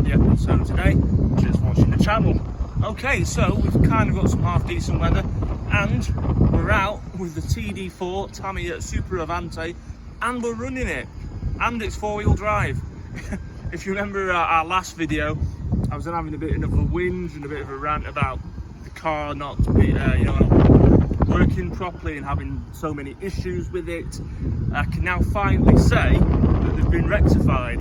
start the episode today. Cheers for watching the channel. Okay, so we've kind of got some half decent weather and we're out with the TD4 Tamiya Super Avante and we're running it and it's four-wheel drive. If you remember our last video, I was having a bit of a whinge and a bit of a rant about the car not not working properly and having so many issues with it. I can now finally say that they've been rectified.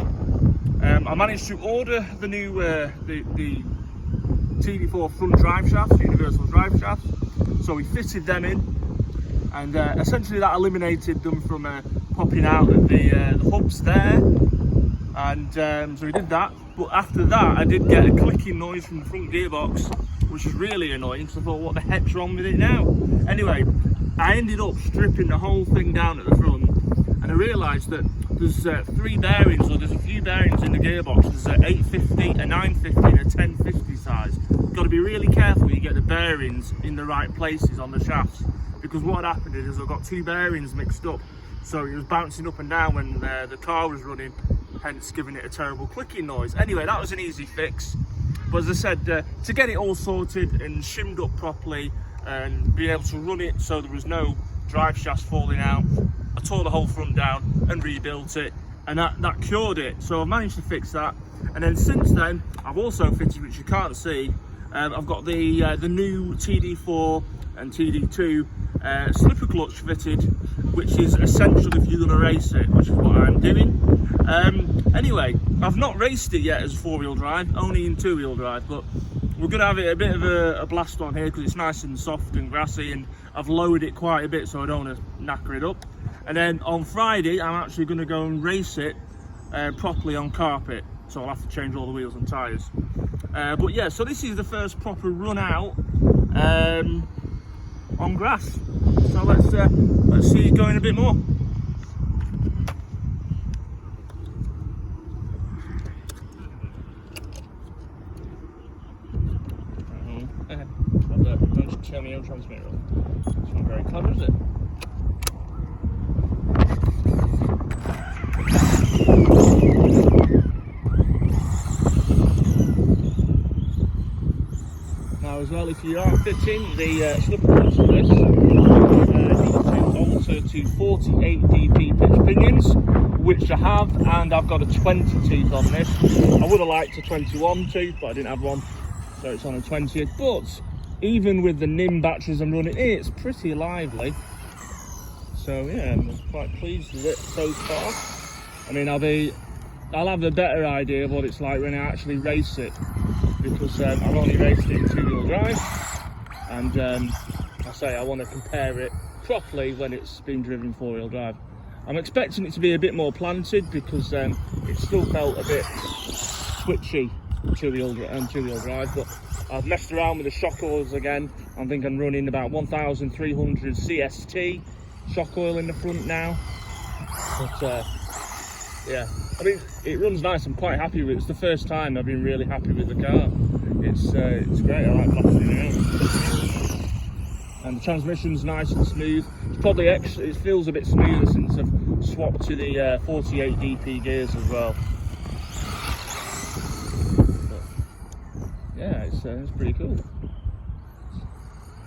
I managed to order the new the TD4 front drive shafts, universal drive shafts, so we fitted them in, and essentially that eliminated them from popping out of the hubs there, and so we did that. But after that I did get a clicking noise from the front gearbox, which is really annoying because I thought, what the heck's wrong with it now? Anyway, I ended up stripping the whole thing down at the front, and I realised that there's three bearings, or there's a few bearings in the gearbox. There's an 850, a 950 and a 1050 size. You've got to be really careful you get the bearings in the right places on the shafts, because what happened is I got two bearings mixed up, so it was bouncing up and down when the car was running, hence giving it a terrible clicking noise. Anyway, that was an easy fix. But as I said, to get it all sorted and shimmed up properly and be able to run it so there was no drive shafts falling out, I tore the whole front down and rebuilt it, and that cured it. So I've managed to fix that, and then since then I've also fitted, which you can't see, I've got the new TD4 and TD2 slipper clutch fitted, which is essential if you're going to race it, which is what I'm doing. Anyway, I've not raced it yet as a four-wheel drive, only in two-wheel drive, but we're going to have it a bit of a blast on here because it's nice and soft and grassy, and I've lowered it quite a bit so I don't want to knacker it up. And then on Friday I'm actually going to go and race it properly on carpet, so I'll have to change all the wheels and tyres. But yeah, so this is the first proper run out on grass, so let's see it going a bit more. Don't tell me your transmitter on. It's not very clever, is it? Now as well, if you are fitting the slipper clutch to this, you need to alter to 48 dp pitch pinions, which I have, and I've got a 20 tooth on this. I would have liked a 21 tooth, but I didn't have one, so it's on a 20th. But even with the NIM batteries I'm running, it's pretty lively. So yeah, I'm quite pleased with it so far. I mean, I'll have a better idea of what it's like when I actually race it, because I've only raced it in two-wheel drive, and I want to compare it properly when it's been driven four-wheel drive. I'm expecting it to be a bit more planted because it still felt a bit twitchy two-wheel drive, but I've messed around with the shock oils again. I think I'm running about 1300 CST shock oil in the front now, but yeah, I mean, it runs nice. I'm quite happy with it. It's the first time I've been really happy with the car. It's great. I like blasting it out, and the transmission's nice and smooth. It's probably it feels a bit smoother since I've swapped to the 48 dp gears as well. Yeah, it's pretty cool.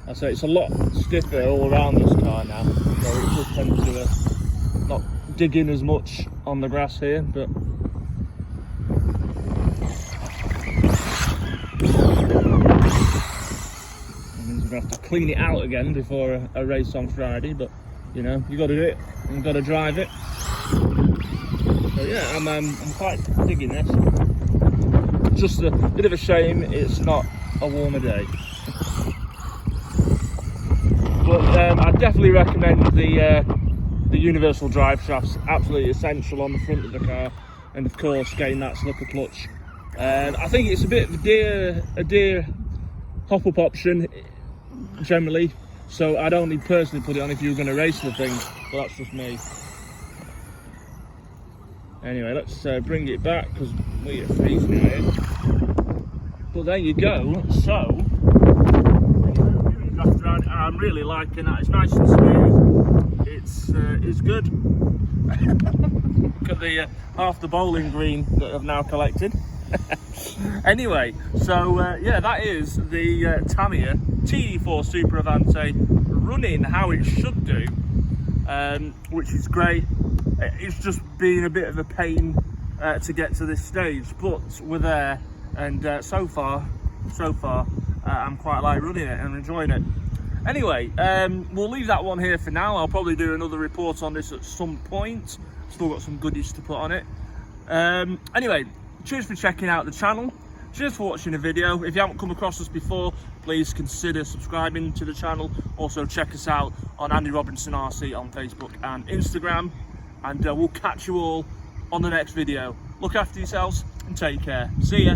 I say it's a lot stiffer all around this car now, so it does tend to not dig in as much on the grass here, but I'm gonna have to clean it out again before a race on Friday. But you know, you got to do it and got to drive it. So yeah, I'm quite digging this. Just a bit of a shame it's not a warmer day. But I definitely recommend the universal drive shafts. Absolutely essential on the front of the car, and of course getting that slipper clutch. I think it's a bit of a dear hop-up option generally, so I'd only personally put it on if you were going to race the thing, but that's just me. Anyway, let's bring it back because we are freezing out here. But there you go. So I'm really liking that. It's nice and smooth. It's good. Look at the half the bowling green that I've now collected. Anyway, so yeah, that is the Tamiya TD4 Super Avante running how it should do, which is great. It's just been a bit of a pain to get to this stage, but we're there, and so far I'm quite like running it and enjoying it. Anyway, we'll leave that one here for now. I'll probably do another report on this at some point. Still got some goodies to put on it. Anyway, cheers for checking out the channel. Cheers for watching the video. If you haven't come across us before, please consider subscribing to the channel. Also check us out on Andy Robinson RC on Facebook and Instagram. And we'll catch you all on the next video. Look after yourselves and take care. See ya.